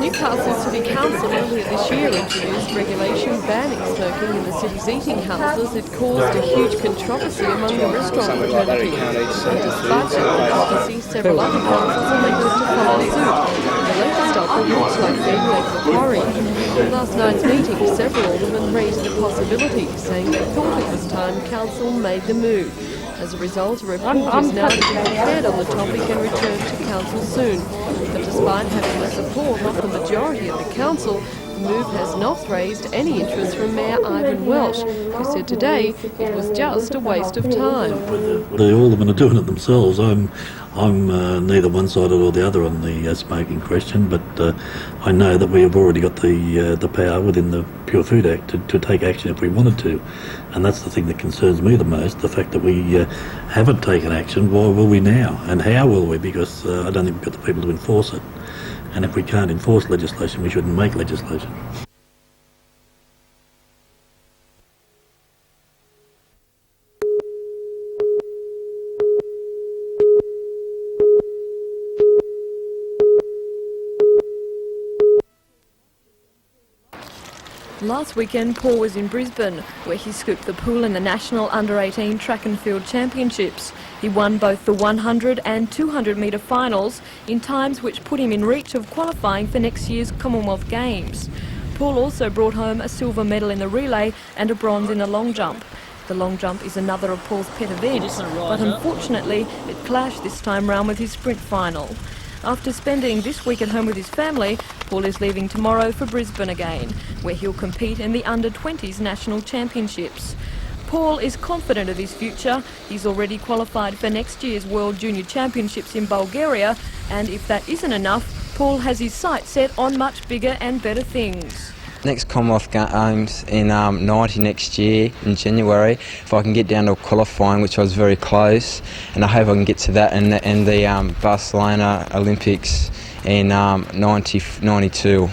Newcastle City Council earlier this year introduced regulation banning smoking in the city's eating houses. It caused a huge controversy among the restaurant fraternity. And despite the controversy, several other councils elected to follow suit. The latest output looks like being Lake Macquarie. In last night's meeting, several aldermen raised the possibility, saying they thought it was time council made the move. As a result, a report is now to be prepared on the topic and returned to council soon. But despite having the support of the majority of the council, the move has not raised any interest from Mayor Ivan Welsh, who said today it was just a waste of time. The aldermen are doing it themselves. I'm neither one-sided or the other on the smoking question, but I know that we have already got the power within the Pure Food Act to take action if we wanted to, and that's the thing that concerns me the most, the fact that we haven't taken action. Why will we now, and how will we? Because I don't think we've got the people to enforce it, and if we can't enforce legislation, we shouldn't make legislation. Last weekend, Paul was in Brisbane, where he scooped the pool in the National Under-18 Track and Field Championships. He won both the 100 and 200 metre finals in times which put him in reach of qualifying for next year's Commonwealth Games. Paul also brought home a silver medal in the relay and a bronze in the long jump. The long jump is another of Paul's pet events, but unfortunately it clashed this time round with his sprint final. After spending this week at home with his family, Paul is leaving tomorrow for Brisbane again, where he'll compete in the Under-20s National Championships. Paul is confident of his future. He's already qualified for next year's World Junior Championships in Bulgaria, and if that isn't enough, Paul has his sights set on much bigger and better things. Next Commonwealth Games in 90 next year in January, if I can get down to qualifying, which I was very close, and I hope I can get to that, and the Barcelona Olympics in 92.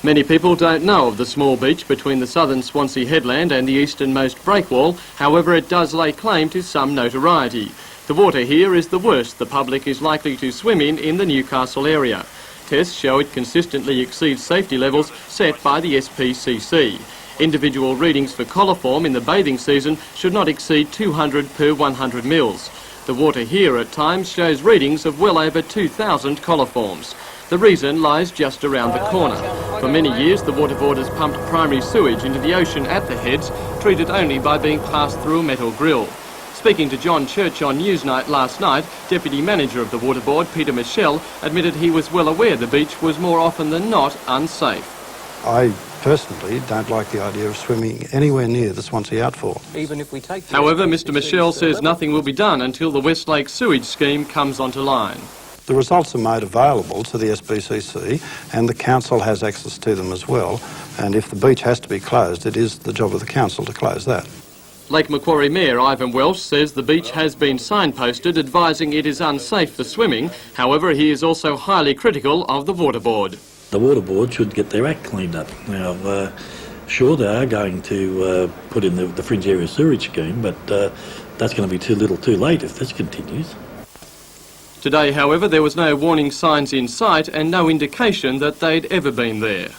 Many people don't know of the small beach between the southern Swansea headland and the easternmost breakwall. However, it does lay claim to some notoriety. The water here is the worst the public is likely to swim in the Newcastle area. Tests show it consistently exceeds safety levels set by the SPCC. Individual readings for coliform in the bathing season should not exceed 200 per 100 mils. The water here at times shows readings of well over 2,000 coliforms. The reason lies just around the corner. For many years, the Water Board has pumped primary sewage into the ocean at the heads, treated only by being passed through a metal grill. Speaking to John Church on Newsnight last night, Deputy Manager of the Water Board, Peter Michelle, admitted he was well aware the beach was more often than not unsafe. I personally don't like the idea of swimming anywhere near the Swansea outfall. However, Mr Michelle says nothing will be done until the Westlake sewage scheme comes onto line. The results are made available to the SPCC, and the council has access to them as well, and if the beach has to be closed, it is the job of the council to close that. Lake Macquarie Mayor Ivan Welsh says the beach has been signposted advising it is unsafe for swimming. However, he is also highly critical of the Water Board. The Water Board should get their act cleaned up. Now, sure, they are going to put in the fringe area sewerage scheme, but that's going to be too little too late if this continues. Today, however, there was no warning signs in sight and no indication that they'd ever been there.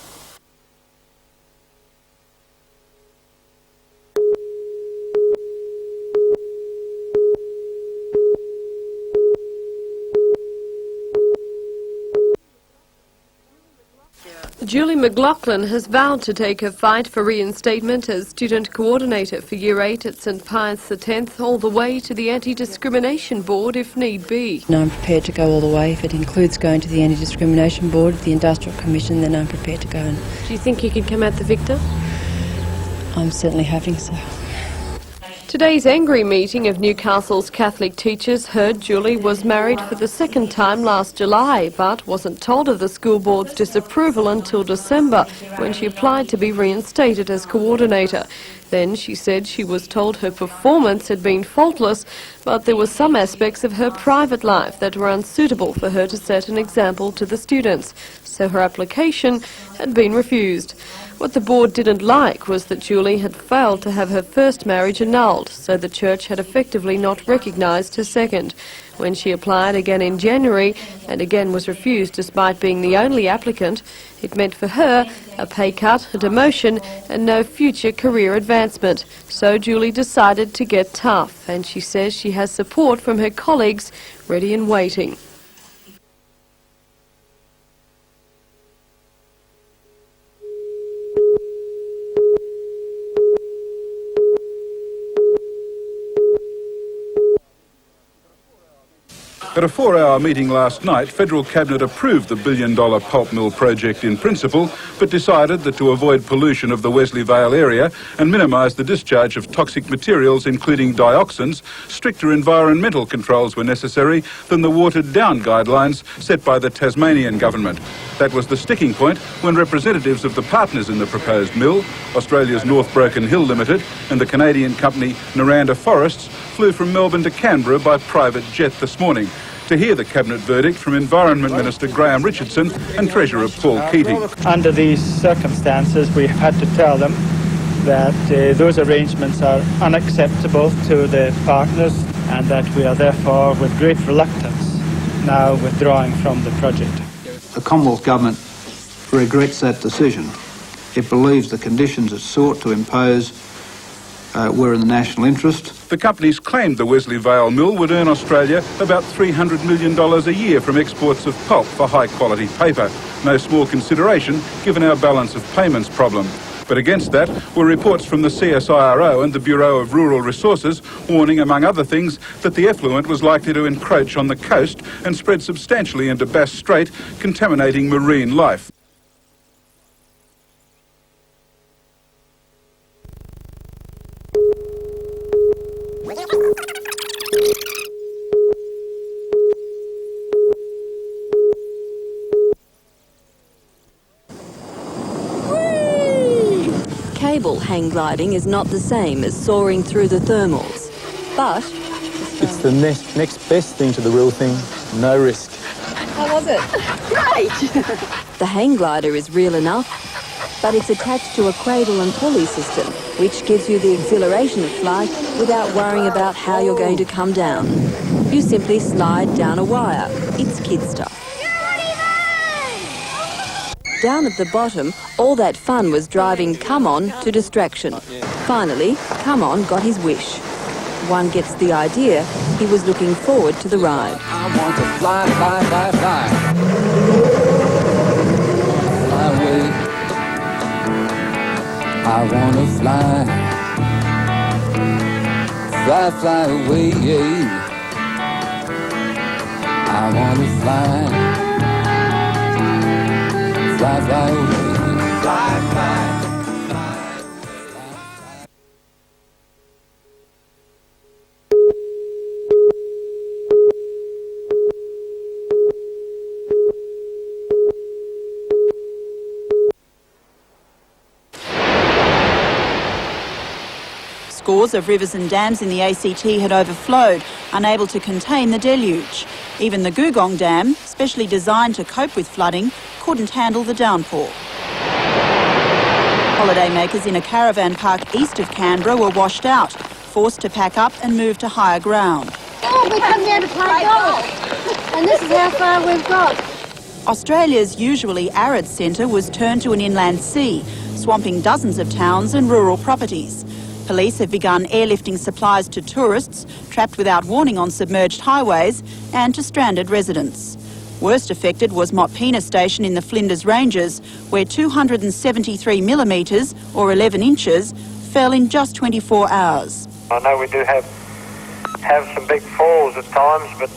Julie McLaughlin has vowed to take her fight for reinstatement as student coordinator for Year 8 at St Pius X all the way to the Anti-Discrimination Board if need be. I'm prepared to go all the way. If it includes going to the Anti-Discrimination Board, the Industrial Commission, then I'm prepared to go. Do you think you can come out the victor? I'm certainly hoping so. Today's angry meeting of Newcastle's Catholic teachers heard Julie was married for the second time last July, but wasn't told of the school board's disapproval until December, when she applied to be reinstated as coordinator. Then she said she was told her performance had been faultless, but there were some aspects of her private life that were unsuitable for her to set an example to the students, so her application had been refused. What the board didn't like was that Julie had failed to have her first marriage annulled, so the church had effectively not recognised her second. When she applied again in January and again was refused despite being the only applicant, it meant for her a pay cut, a demotion and no future career advancement. So Julie decided to get tough, and she says she has support from her colleagues ready and waiting. At a 4-hour meeting last night, Federal Cabinet approved the billion-dollar pulp mill project in principle, but decided that to avoid pollution of the Wesley Vale area and minimise the discharge of toxic materials, including dioxins, stricter environmental controls were necessary than the watered-down guidelines set by the Tasmanian government. That was the sticking point when representatives of the partners in the proposed mill, Australia's North Broken Hill Limited and the Canadian company Noranda Forests, flew from Melbourne to Canberra by private jet this morning to hear the Cabinet verdict from Environment Minister Graham Richardson and Treasurer Paul Keating. Under these circumstances, we have had to tell them that those arrangements are unacceptable to the partners and that we are therefore, with great reluctance, now withdrawing from the project. The Commonwealth Government regrets that decision. It believes the conditions it sought to impose were in the national interest. The companies claimed the Wesley Vale mill would earn Australia about $300 million a year from exports of pulp for high-quality paper. No small consideration given our balance of payments problem. But against that were reports from the CSIRO and the Bureau of Rural Resources warning, among other things, that the effluent was likely to encroach on the coast and spread substantially into Bass Strait, contaminating marine life. Cable hang gliding is not the same as soaring through the thermals, but It's the next best thing to the real thing, no risk. how was it? Great! The hang glider is real enough, but it's attached to a cradle and pulley system, which gives you the exhilaration of flight without worrying about how you're going to come down. You simply slide down a wire. It's kid stuff. Down at the bottom, all that fun was driving Come On to distraction. Finally, Come On got his wish. One gets the idea, he was looking forward to the ride. I want to fly, fly, fly, fly. Fly away. I want to fly. Fly, fly away, yeah. I want to fly. Fly, fly away. Fly, fly. Scores of rivers and dams in the ACT had overflowed, unable to contain the deluge. Even the Googong Dam, specially designed to cope with flooding, couldn't handle the downpour. Holidaymakers in a caravan park east of Canberra were washed out, forced to pack up and move to higher ground. Oh, we come down to play golf, and this is how far we've got. Australia's usually arid centre was turned to an inland sea, swamping dozens of towns and rural properties. Police have begun airlifting supplies to tourists trapped without warning on submerged highways and to stranded residents. Worst affected was Motpena Station in the Flinders Ranges, where 273 millimetres, or 11 inches, fell in just 24 hours. I know we do have some big falls at times, but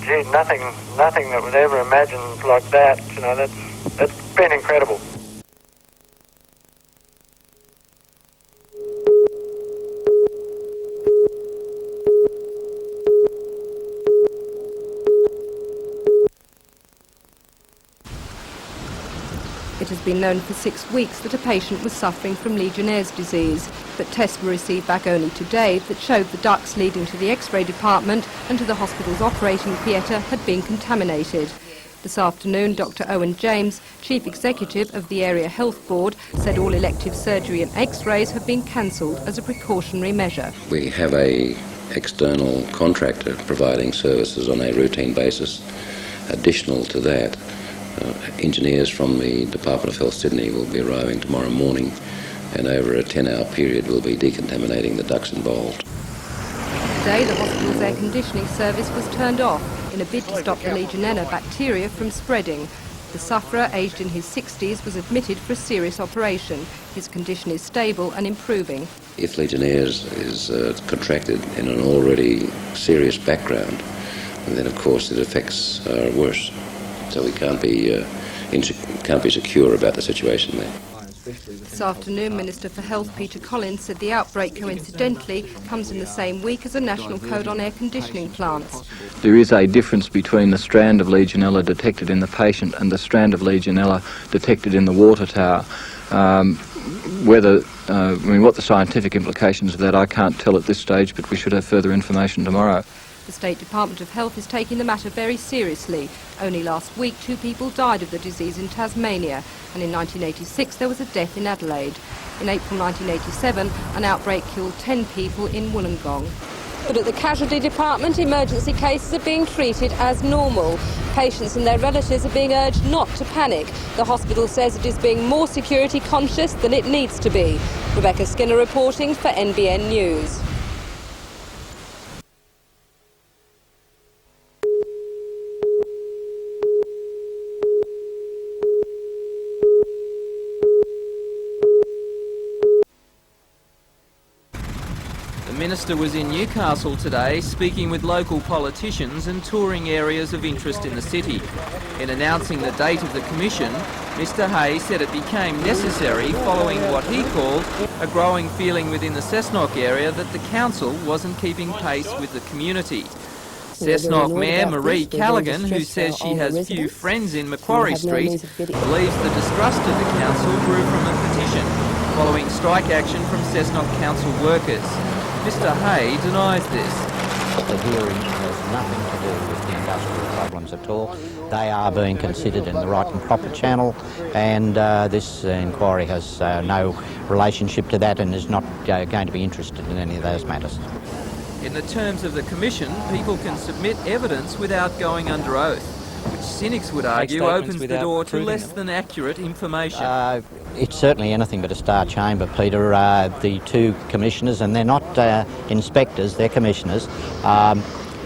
gee, nothing that was ever imagined like that. You know, that's been incredible. It has been known for 6 weeks that a patient was suffering from Legionnaire's disease, but tests were received back only today that showed the ducts leading to the X-ray department and to the hospital's operating theatre had been contaminated. This afternoon, Dr Owen James, Chief Executive of the Area Health Board, said all elective surgery and X-rays have been cancelled as a precautionary measure. We have an external contractor providing services on a routine basis. Additional to that, engineers from the Department of Health Sydney will be arriving tomorrow morning, and over a 10-hour period will be decontaminating the ducts involved. Today, the hospital's air conditioning service was turned off in a bid to stop the Legionella bacteria from spreading. The sufferer, aged in his 60s, was admitted for a serious operation. His condition is stable and improving. If Legionnaires is contracted in an already serious background, then of course the effects are worse. So we can't be secure about the situation there. This afternoon, Minister for Health Peter Collins said the outbreak coincidentally comes in the same week as a national code on air conditioning plants. There is a difference between the strand of Legionella detected in the patient and the strand of Legionella detected in the water tower. What the scientific implications of that I can't tell at this stage, but we should have further information tomorrow. The State Department of Health is taking the matter very seriously. Only last week, 2 people died of the disease in Tasmania, and in 1986 there was a death in Adelaide. In April 1987, an outbreak killed 10 people in Wollongong. But at the casualty department, emergency cases are being treated as normal. Patients and their relatives are being urged not to panic. The hospital says it is being more security conscious than it needs to be. Rebecca Skinner reporting for NBN News. The Minister was in Newcastle today speaking with local politicians and touring areas of interest in the city. In announcing the date of the commission, Mr Hay said it became necessary following what he called a growing feeling within the Cessnock area that the council wasn't keeping pace with the community. Cessnock Mayor Marie Callaghan, who says she has few friends in Macquarie Street, believes the distrust of the council grew from a petition following strike action from Cessnock council workers. Mr Hay denies this. The hearing has nothing to do with the industrial problems at all. They are being considered in the right and proper channel, and this inquiry has no relationship to that and is not going to be interested in any of those matters. In the terms of the commission, people can submit evidence without going under oath, which cynics would argue opens the door to less than accurate information. It's certainly anything but a star chamber, Peter. The 2 commissioners, and they're not inspectors, they're commissioners,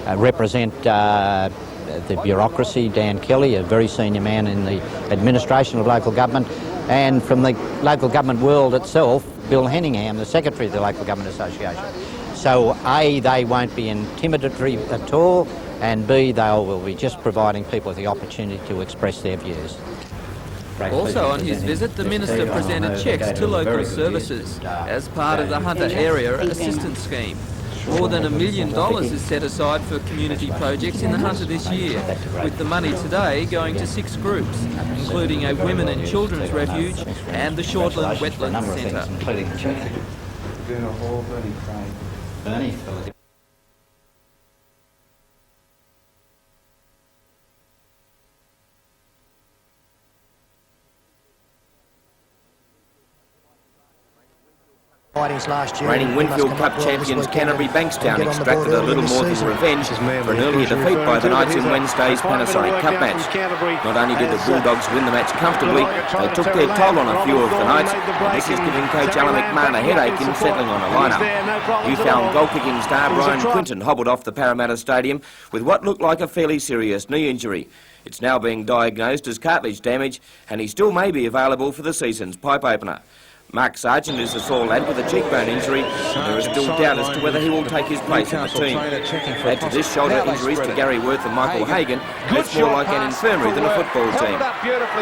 represent the bureaucracy. Dan Kelly, a very senior man in the administration of local government, and from the local government world itself, Bill Henningham, the Secretary of the Local Government Association. So A, they won't be intimidatory at all, and B, they will be just providing people with the opportunity to express their views. Also on his visit, the Minister presented cheques to local services as part of the Hunter Area Assistance Scheme. More than $1 million is set aside for community projects in the Hunter this year, with the money today going to 6 groups, including a Women and Children's Refuge and the Shortland Wetlands Centre. Reigning Winfield Cup champions Canterbury Bankstown extracted a little more than revenge for an earlier defeat by the Knights in Wednesday's Panasonic Cup match. Not only did the Bulldogs win the match comfortably, they took their toll on a few of the Knights, and this is giving coach Alan McMahon a headache in settling on a lineup. Newfound goal-kicking star Brian Quinton hobbled off the Parramatta Stadium with what looked like a fairly serious knee injury. It's now being diagnosed as cartilage damage, and he still may be available for the season's pipe opener. Mark Sargent is a sore lad with a cheekbone injury, and there is still doubt as to whether he will take his place in the team. Add to this shoulder injuries to Gary Worth and Michael Hagan, and it's more like an infirmary than a football team.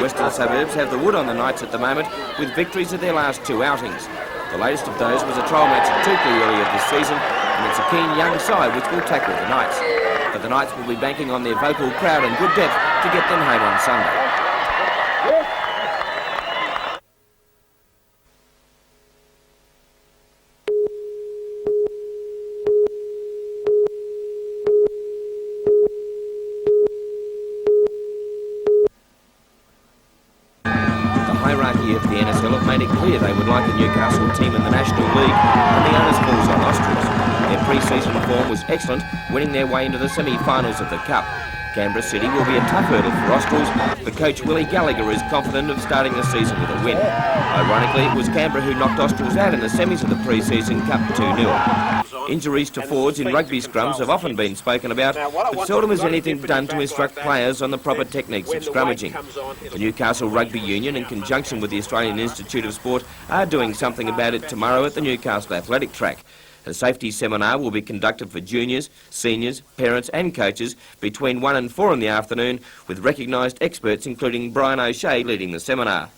Western Suburbs have the wood on the Knights at the moment, with victories at their last 2 outings. The latest of those was a trial match at Tukley earlier this season, and it's a keen young side which will tackle the Knights. But the Knights will be banking on their vocal crowd and good depth to get them home on Sunday. The NSL have made it clear they would like a Newcastle team in the National League, and the onus falls on Australs. Their pre-season form was excellent, winning their way into the semi-finals of the Cup. Canberra City will be a tough hurdle for Australs, but coach Willie Gallagher is confident of starting the season with a win. Ironically, it was Canberra who knocked Australs out in the semis of the pre-season Cup 2-0. Injuries to forwards in rugby scrums have often been spoken about, but seldom is anything done to instruct players on the proper techniques of scrummaging. The Newcastle Rugby Union, in conjunction with the Australian Institute of Sport, are doing something about it tomorrow at the Newcastle Athletic Track. A safety seminar will be conducted for juniors, seniors, parents and coaches between 1 and 4 in the afternoon, with recognised experts including Brian O'Shea leading the seminar.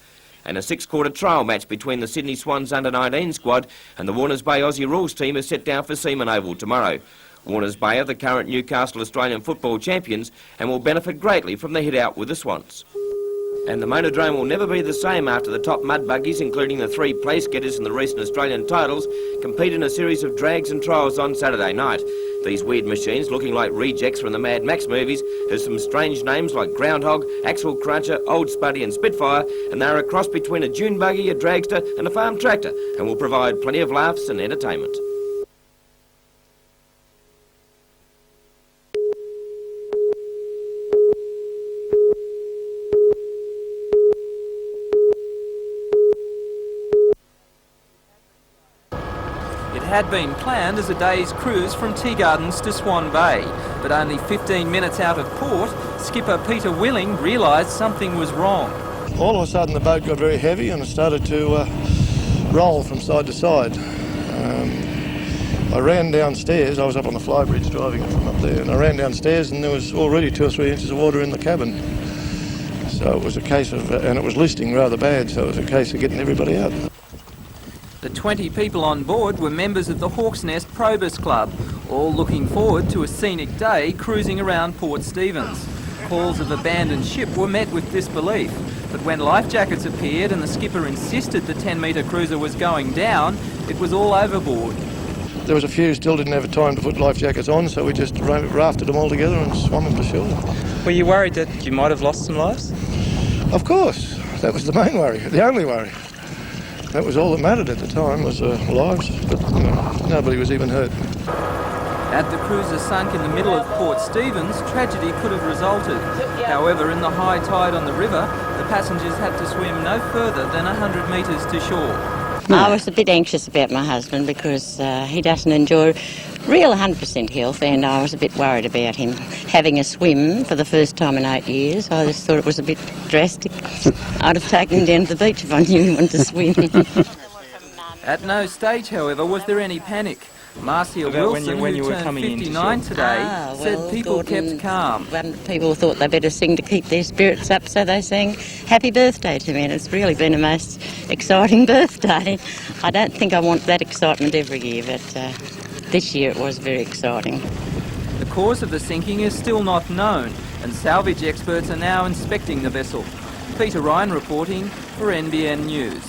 And a 6-quarter trial match between the Sydney Swans under-19 squad and the Warners Bay Aussie Rules team is set down for Seaman Oval tomorrow. Warners Bay are the current Newcastle Australian football champions and will benefit greatly from the hit-out with the Swans. And the Monodrome will never be the same after the top mud buggies, including the 3 place-getters in the recent Australian titles, compete in a series of drags and trials on Saturday night. These weird machines, looking like rejects from the Mad Max movies, have some strange names like Groundhog, Axel Cruncher, Old Spuddy and Spitfire, and they're a cross between a dune buggy, a dragster and a farm tractor, and will provide plenty of laughs and entertainment. Had been planned as a day's cruise from Tea Gardens to Swan Bay, but only 15 minutes out of port, skipper Peter Willing realised something was wrong. All of a sudden the boat got very heavy and it started to roll from side to side. I ran downstairs, I was up on the flybridge driving it from up there, and I ran downstairs and there was already 2 or 3 inches of water in the cabin. So it was a case of, and it was listing rather bad, so it was a case of getting everybody out. The 20 people on board were members of the Hawk's Nest Probus Club, all looking forward to a scenic day cruising around Port Stephens. Calls of abandoned ship were met with disbelief, but when life jackets appeared and the skipper insisted the 10-metre cruiser was going down, it was all overboard. There was a few who still didn't have time to put life jackets on, so we just rafted them all together and swam them to shore. Were you worried that you might have lost some lives? Of course, that was the main worry, the only worry. That was all that mattered at the time, was lives, but nobody was even hurt. Had the cruiser sunk in the middle of Port Stephens, tragedy could have resulted. However, in the high tide on the river, the passengers had to swim no further than 100 metres to shore. I was a bit anxious about my husband because he doesn't enjoy real 100% health, and I was a bit worried about him having a swim for the first time in 8 years. I just thought it was a bit drastic. I'd have taken him down to the beach if I knew he wanted to swim. At no stage, however, was there any panic. Marcia Wilson, when you who were turned coming 59 today, said people kept calm. People thought they better sing to keep their spirits up, so they sang happy birthday to me, and it's really been a most exciting birthday. I don't think I want that excitement every year, but this year it was very exciting. The cause of the sinking is still not known, and salvage experts are now inspecting the vessel. Peter Ryan reporting for NBN News.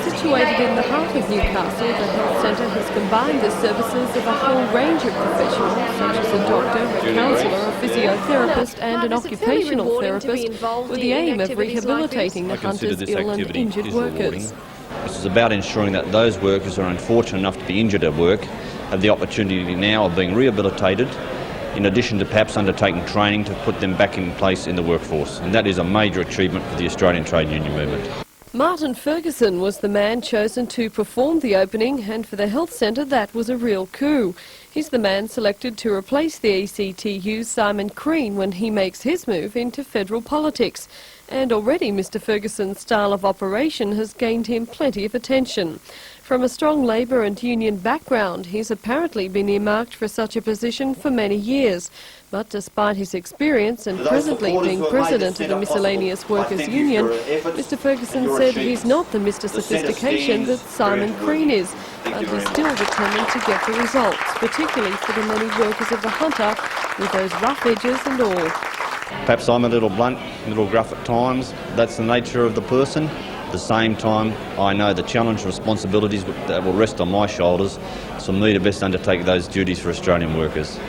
Situated in the heart of Newcastle, the health centre has combined the services of a whole range of professionals, such as a doctor, a counsellor, a physiotherapist and an occupational therapist, with the aim of rehabilitating the hunters' ill and injured workers. This is about ensuring that those workers who are unfortunate enough to be injured at work have the opportunity now of being rehabilitated, in addition to perhaps undertaking training to put them back in place in the workforce. And that is a major achievement for the Australian trade union movement. Martin Ferguson was the man chosen to perform the opening, and for the health centre that was a real coup. He's the man selected to replace the ECTU's Simon Crean when he makes his move into federal politics. And already Mr Ferguson's style of operation has gained him plenty of attention. From a strong Labour and union background, he's apparently been earmarked for such a position for many years. But despite his experience and presently being president of the Miscellaneous Workers Union, Mr Ferguson said he's not the Mr Sophistication that Simon Crean is, but he's still determined to get the results, particularly for the many workers of the Hunter, with those rough edges and all. Perhaps I'm a little blunt, a little gruff at times. That's the nature of the person. At the same time, I know the challenge and responsibilities that will rest on my shoulders, so for me to best undertake those duties for Australian workers.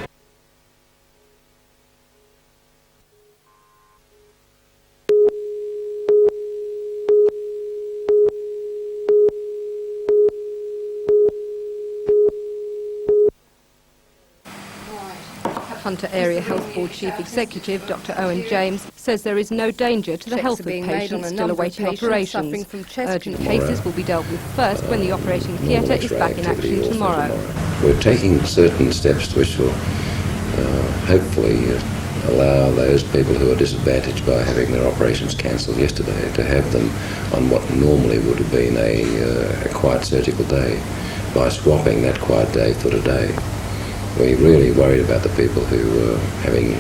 Hunter Area Health Board Chief Executive Dr Owen James says there is no danger to the health of patients still awaiting operations. Urgent cases will be dealt with first when the operating theatre is back in action tomorrow. We're taking certain steps which will hopefully allow those people who are disadvantaged by having their operations cancelled yesterday to have them on what normally would have been a quiet surgical day by swapping that quiet day for today. We really worried about the people who, having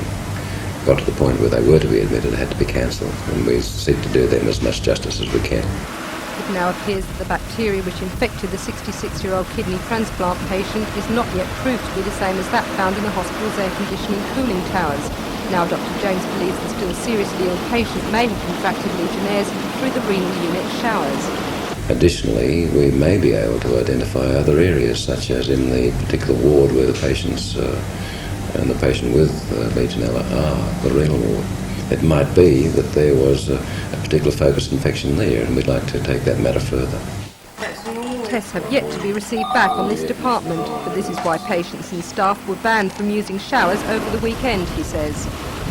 got to the point where they were to be admitted, had to be cancelled, and we seek to do them as much justice as we can. It now appears that the bacteria which infected the 66-year-old kidney transplant patient is not yet proved to be the same as that found in the hospital's air conditioning cooling towers. Now Dr James believes the still seriously ill patient may have contracted Legionnaires through the renal unit showers. Additionally, we may be able to identify other areas, such as in the particular ward where the patients and the patient with Legionella are, the renal ward. It might be that there was a particular focused infection there, and we'd like to take that matter further. Tests have yet to be received back on this department, but this is why patients and staff were banned from using showers over the weekend, he says.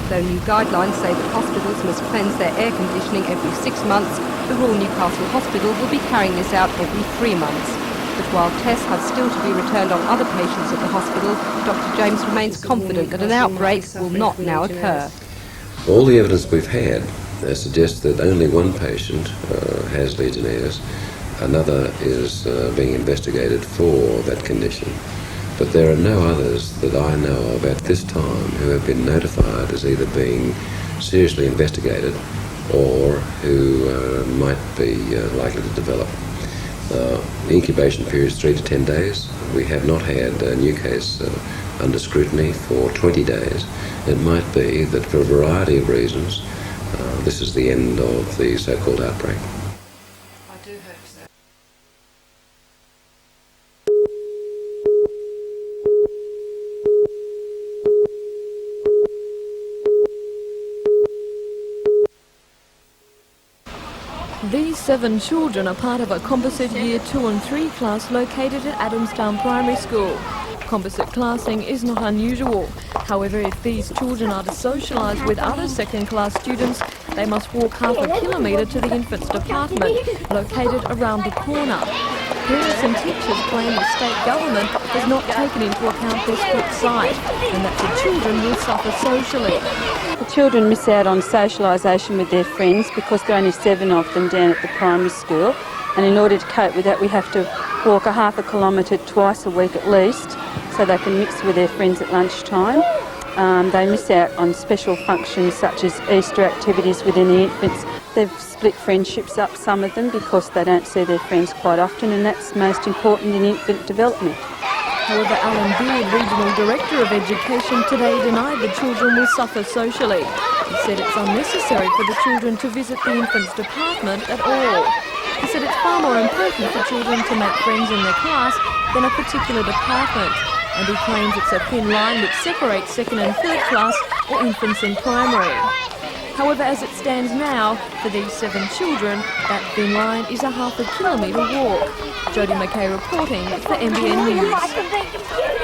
Though new guidelines say that hospitals must cleanse their air conditioning every 6 months, the Royal Newcastle Hospital will be carrying this out every 3 months. But while tests have still to be returned on other patients at the hospital, Dr James remains confident that an outbreak will not now occur. All the evidence we've had suggests that only one patient has Legionnaires. Another is being investigated for that condition. But there are no others that I know of at this time who have been notified as either being seriously investigated or who might be likely to develop. The incubation period is 3 to 10 days. We have not had a new case under scrutiny for 20 days. It might be that for a variety of reasons, this is the end of the so-called outbreak. I do hope so. These 7 children are part of a composite Year 2 and 3 class located at Adamstown Primary School. Composite classing is not unusual. However, if these children are to socialise with other second-class students, they must walk half a kilometre to the infants department, located around the corner. Parents and teachers claim the state government has not taken into account this split site, and that the children will suffer socially. The children miss out on socialisation with their friends because there are only 7 of them down at the primary school, and in order to cope with that we have to walk a half a kilometre twice a week at least so they can mix with their friends at lunchtime. They miss out on special functions such as Easter activities within the infants. They've split friendships up, some of them, because they don't see their friends quite often, and that's most important in infant development. However, Alan Beard, Regional Director of Education, today denied the children will suffer socially. He said it's unnecessary for the children to visit the infants department at all. He said it's far more important for children to make friends in their class than a particular department, and he claims it's a thin line which separates second and third class or infants in primary. However, as it stands now, for these 7 children, that thin line is a half a kilometre walk. Jodie McKay reporting for NBN News.